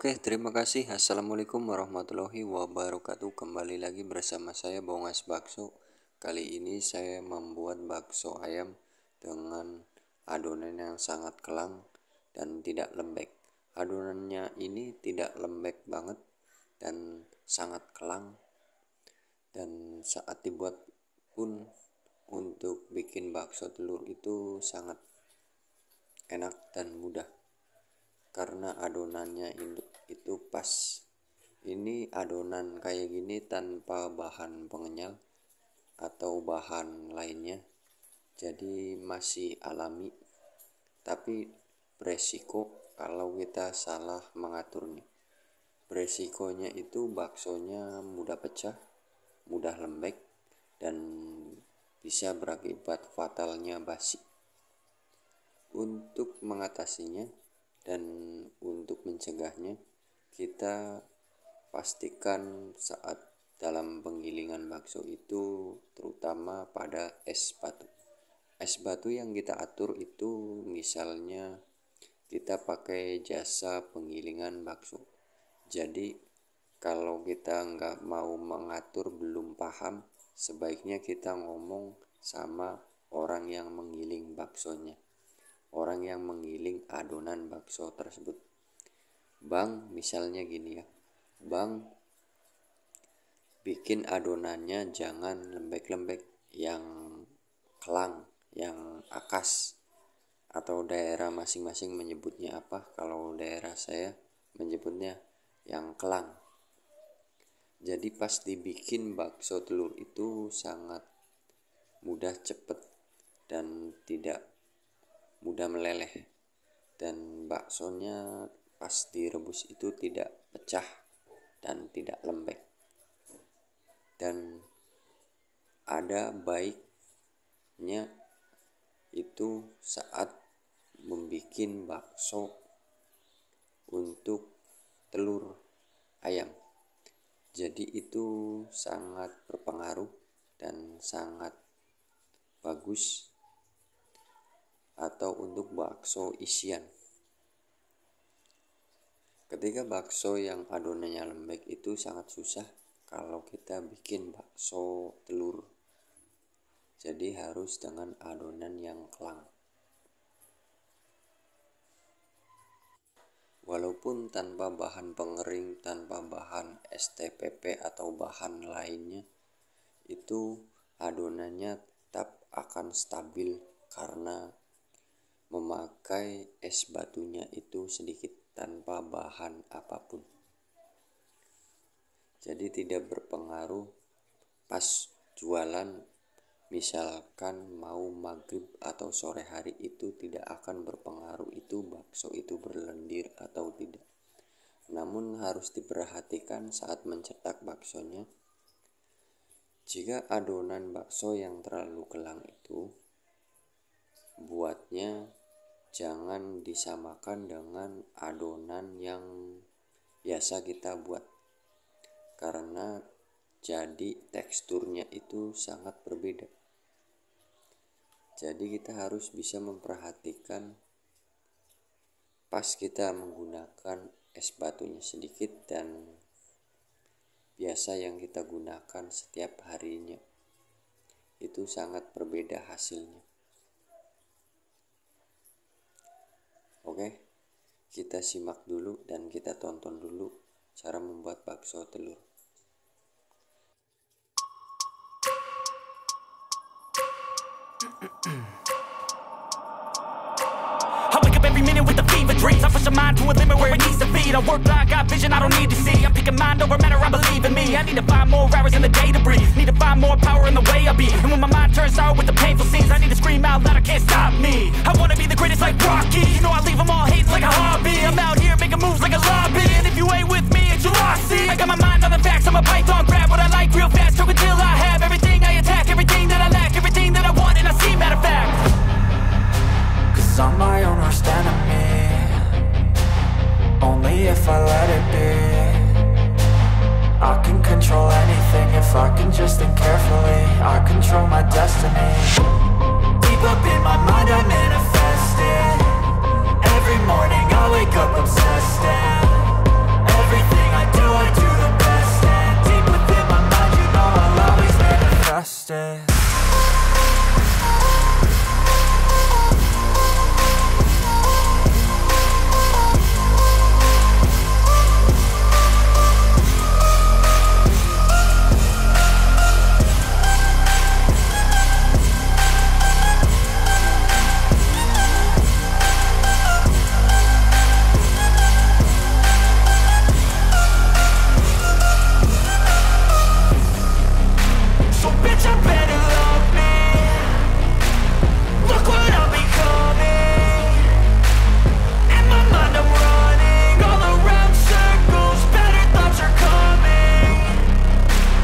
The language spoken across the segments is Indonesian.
Oke, terima kasih. Assalamualaikum warahmatullahi wabarakatuh. Kembali lagi bersama saya Bongas Bakso. Kali ini saya membuat bakso ayam dengan adonan yang sangat kelang dan tidak lembek. Adonannya ini tidak lembek banget dan sangat kelang, dan saat dibuat pun untuk bikin bakso telur itu sangat enak dan mudah karena adonannya itu pas. Ini adonan kayak gini tanpa bahan pengenyal atau bahan lainnya, jadi masih alami, tapi beresiko kalau kita salah mengaturnya. Beresikonya itu baksonya mudah pecah, mudah lembek, dan bisa berakibat fatalnya basi. Untuk mengatasinya dan untuk mencegahnya, kita pastikan saat dalam penggilingan bakso itu terutama pada es batu. Es batu yang kita atur itu misalnya kita pakai jasa penggilingan bakso. Jadi kalau kita nggak mau mengatur, belum paham, sebaiknya kita ngomong sama orang yang menggiling baksonya, orang yang menggiling adonan bakso tersebut. Bang, misalnya gini ya, Bang, bikin adonannya jangan lembek-lembek, yang kelang, yang akas, atau daerah masing-masing menyebutnya apa. Kalau daerah saya menyebutnya yang kelang. Jadi pas dibikin bakso telur itu sangat mudah, cepet, dan tidak mudah meleleh, dan baksonya pas direbus itu tidak pecah dan tidak lembek. Dan ada baiknya itu saat membikin bakso untuk telur ayam, jadi itu sangat berpengaruh dan sangat bagus, atau untuk bakso isian. Ketika bakso yang adonannya lembek itu sangat susah kalau kita bikin bakso telur, jadi harus dengan adonan yang kelang. Walaupun tanpa bahan pengering, tanpa bahan STPP atau bahan lainnya, itu adonannya tetap akan stabil karena memakai es batunya itu sedikit tanpa bahan apapun. Jadi tidak berpengaruh pas jualan, misalkan mau maghrib atau sore hari, itu tidak akan berpengaruh itu bakso itu berlendir atau tidak. Namun harus diperhatikan saat mencetak baksonya. Jika adonan bakso yang terlalu kelang itu, buatnya jangan disamakan dengan adonan yang biasa kita buat, karena jadi teksturnya itu sangat berbeda. Jadi kita harus bisa memperhatikan pas kita menggunakan es batunya sedikit dan biasa yang kita gunakan setiap harinya, itu sangat berbeda hasilnya. Oke, kita simak dulu dan kita tonton dulu cara membuat bakso telur. I wake up every minute with the fever dreams. I push my mind to a limit where it needs to be. I work blind, got vision I don't need to see. I'm picking mind over matter, I believe in me. I need to find more hours in the day to breathe. Need to find more power in the way I be. And when my mind turns sour with the painful scenes, I need to scream out loud, I can't stop me. I wanna be the greatest like Rocky. You know I leave them all hating like a hobby. I'm out here making moves like a lobby. And if you ain't with me, it's your loss. See, I got my mind on the facts, I'm a python, grab what I like real fast. Choke until I have everything I attack, everything that I lack, everything that I want, and I see, matter of fact. Cause I'm my own worst enemy, only if I let it be. I can control anything if I can just think carefully. I control my destiny. Deep up in my mind I manifest it. Every manifested. So bitch, I better love me. Look what I'm becoming. In my mind I'm running all around circles. Better thoughts are coming.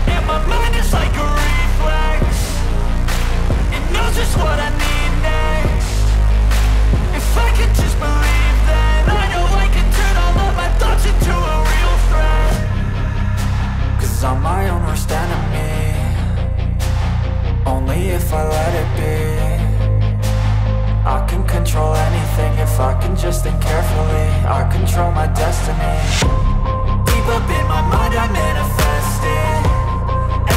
And my mind is like a reflex. It knows just what I need next. If I could just believe, then I know I can turn all of my thoughts into a real threat. Cause I'm my own worst enemy. Only if I let it be. I can control anything if I can just think carefully. I control my destiny. Deep up in my mind I manifest it.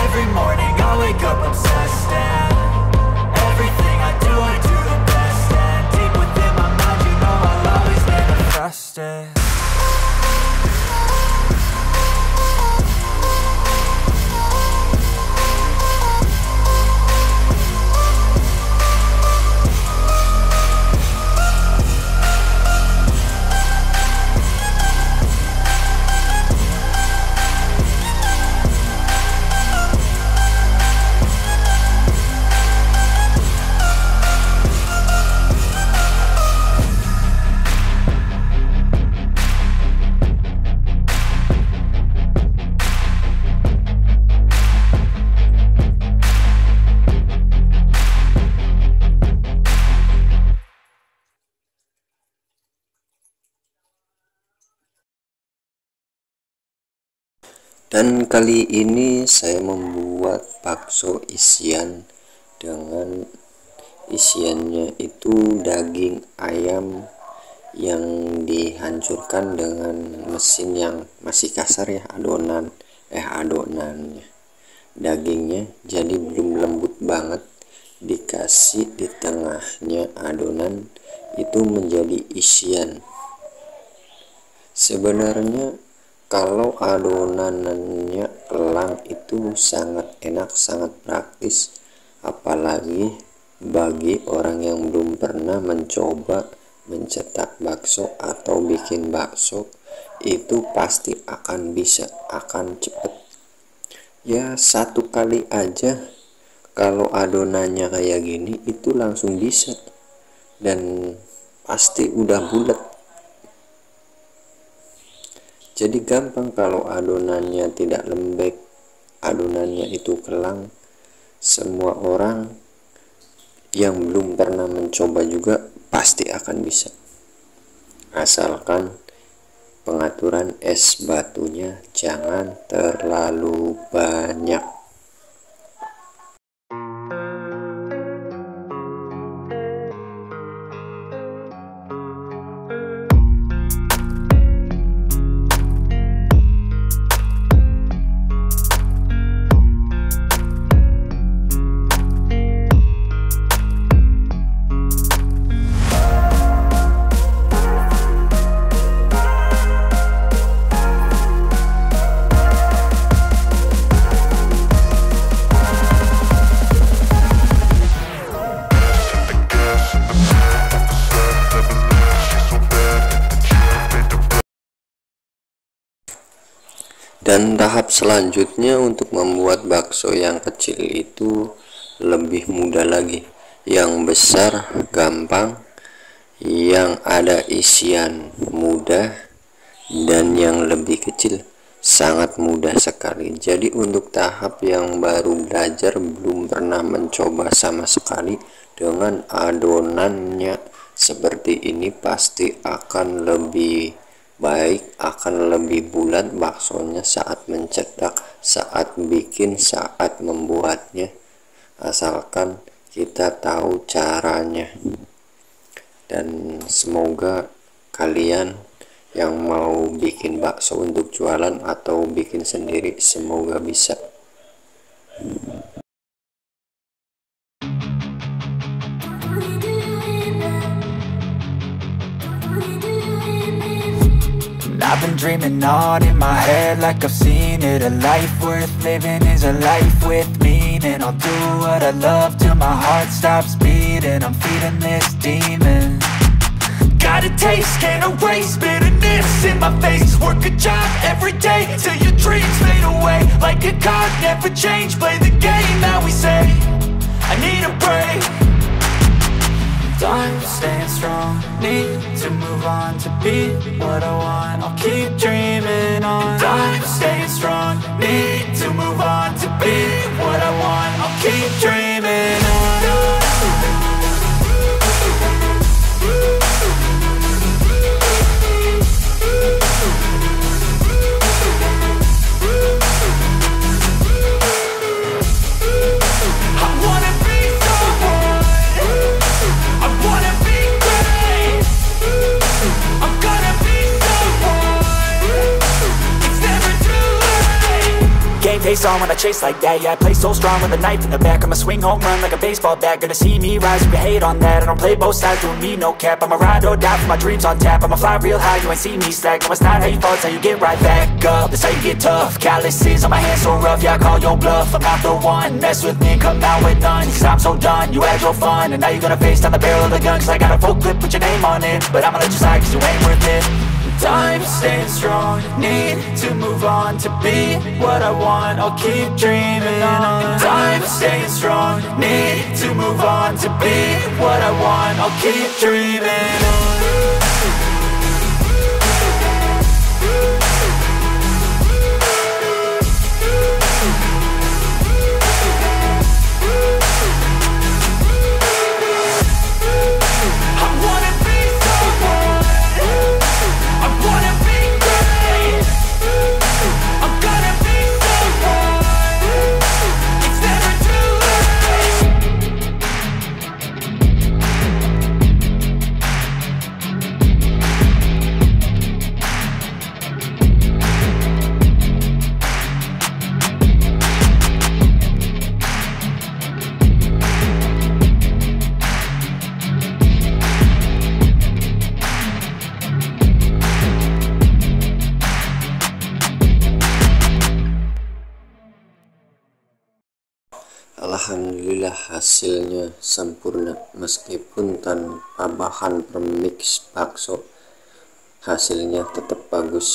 Every morning I wake up obsessed, and everything I do the best. And deep within my mind, you know I'll always manifest it. Dan kali ini saya membuat bakso isian dengan isiannya itu daging ayam yang dihancurkan dengan mesin yang masih kasar ya, adonannya dagingnya jadi belum lembut banget, dikasih di tengahnya adonan itu menjadi isian. Sebenarnya kalau adonannya elang itu sangat enak, sangat praktis, apalagi bagi orang yang belum pernah mencoba mencetak bakso atau bikin bakso, itu pasti akan bisa, akan cepet ya. Satu kali aja kalau adonannya kayak gini itu langsung bisa, dan pasti udah bulat. Jadi gampang kalau adonannya tidak lembek, adonannya itu kelang. Semua orang yang belum pernah mencoba juga pasti akan bisa, asalkan pengaturan es batunya jangan terlalu banyak. Dan tahap selanjutnya untuk membuat bakso yang kecil itu lebih mudah lagi. Yang besar gampang, yang ada isian mudah, dan yang lebih kecil sangat mudah sekali. Jadi untuk tahap yang baru belajar, belum pernah mencoba sama sekali, dengan adonannya seperti ini pasti akan lebih baik, akan lebih bulat baksonya saat mencetak, saat bikin, saat membuatnya, asalkan kita tahu caranya. Dan semoga kalian yang mau bikin bakso untuk jualan atau bikin sendiri, semoga bisa. I've been dreaming on in my head like I've seen it. A life worth living is a life with meaning. I'll do what I love till my heart stops beating. I'm feeding this demon. Got a taste, can't erase bitterness in my face. Work a job every day till your dreams fade away. Like a card, never change, play the game that we say. I need a break. I'm staying strong, need to move on to be what I want. I'll keep dreaming on. I'm staying strong, need to move on to be what I want. I'll keep dreaming on. Face on when I chase like that. Yeah, I play so strong with a knife in the back. I'ma swing home run like a baseball bat. Gonna see me rise, you can hate on that. I don't play both sides, doing me no cap. I'ma ride or die for my dreams on tap. I'ma fly real high, you ain't see me slack. No, it's not how you fall, it's how you get right back up. That's how you get tough. Calluses on my hands so rough, yeah, I call your bluff. I'm not the one, mess with me, come out with none. Cause I'm so done, you had your fun. And now you're gonna face down the barrel of the gun. Cause I got a full clip, put your name on it. But I'ma let you slide cause you ain't worth it. I'm staying strong, need to move on to be what I want. I'll keep dreaming on. I'm staying strong, need to move on to be what I want. I'll keep dreaming on. Alhamdulillah hasilnya sempurna meskipun tanpa bahan premix bakso, hasilnya tetap bagus.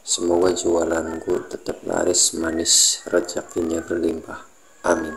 Semoga jualanku tetap laris manis, rezekinya berlimpah. Amin.